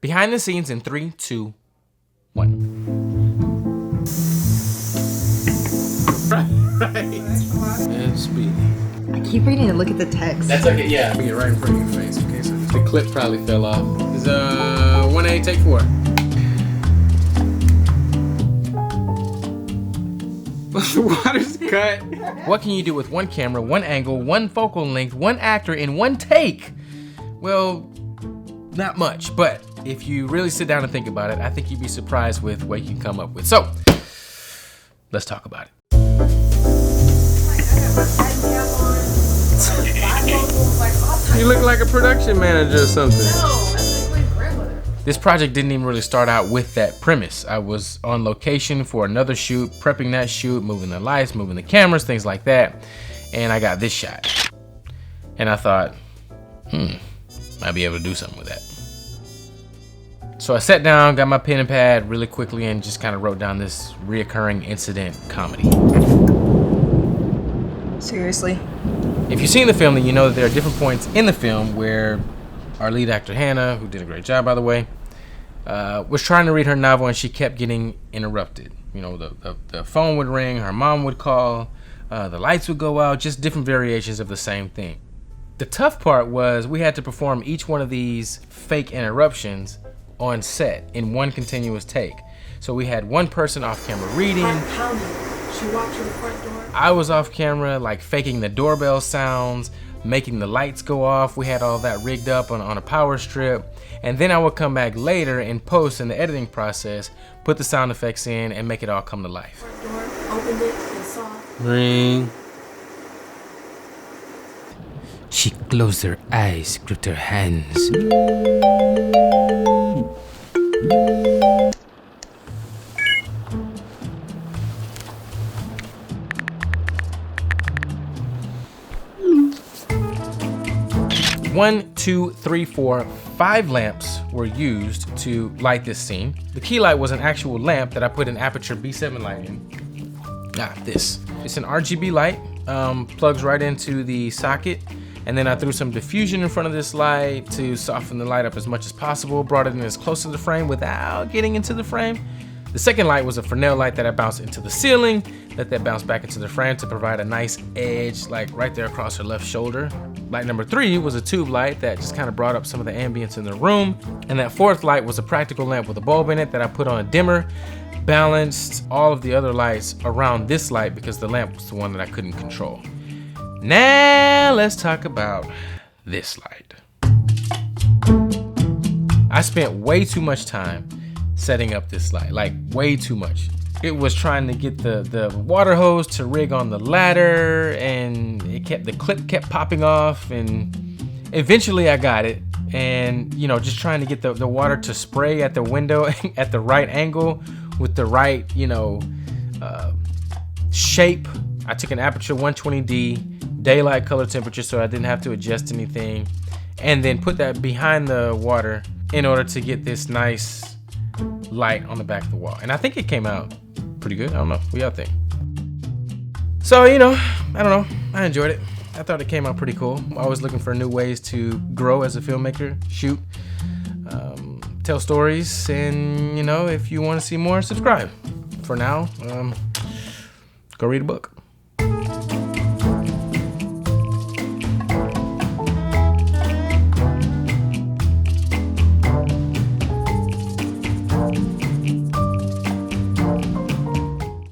Behind the scenes in 3, 2, 1. Right. And speedy. I keep reading to look at the text. That's okay, yeah. Bring it right in front of your face, okay? So the clip probably fell off. This is 1A, take 4. The water's cut. What can you do with one camera, one angle, one focal length, one actor in one take? Well, not much, but if you really sit down and think about it, I think you'd be surprised with what you can come up with. So, let's talk about it. You look like a production manager or something. No, that's like my grandmother. This project didn't even really start out with that premise. I was on location for another shoot, prepping that shoot, moving the lights, moving the cameras, things like that. And I got this shot. And I thought, might be able to do something with that. So I sat down, got my pen and pad really quickly, and just kind of wrote down this reoccurring incident comedy. Seriously? If you've seen the film, then you know that there are different points in the film where our lead actor, Hannah, who did a great job, by the way, was trying to read her novel and she kept getting interrupted. You know, the phone would ring, her mom would call, the lights would go out, just different variations of the same thing. The tough part was we had to perform each one of these fake interruptions on set in one continuous take. So we had one person off camera reading. She walked to the front door. I was off camera, like faking the doorbell sounds, making the lights go off. We had all that rigged up on a power strip. And then I would come back later in post in the editing process, put the sound effects in and make it all come to life. Front door, opened it and saw. Ring. She closed her eyes, gripped her hands. One, two, three, four, 5 lamps were used to light this scene. The key light was an actual lamp that I put an aperture B7 light in. This. It's an RGB light, plugs right into the socket, and then I threw some diffusion in front of this light to soften the light up as much as possible, brought it in as close to the frame without getting into the frame. The second light was a Fresnel light that I bounced into the ceiling, let that bounce back into the frame to provide a nice edge, like right there across her left shoulder. Light number 3 was a tube light that just kind of brought up some of the ambience in the room. And that fourth light was a practical lamp with a bulb in it that I put on a dimmer, balanced all of the other lights around this light because the lamp was the one that I couldn't control. Now let's talk about this light. I spent way too much time setting up this light, like way too much. It was trying to get the water hose to rig on the ladder, and the clip kept popping off, and eventually I got it. And you know, just trying to get the water to spray at the window at the right angle with the right, you know, shape. I took an aperture 120D, daylight color temperature, so I didn't have to adjust anything, and then put that behind the water in order to get this nice light on the back of the wall. And I think it came out pretty good. I don't know. What y'all think? So, you know, I don't know. I enjoyed it. I thought it came out pretty cool. I'm always looking for new ways to grow as a filmmaker, shoot, tell stories, and, you know, if you want to see more, subscribe. For now, go read a book.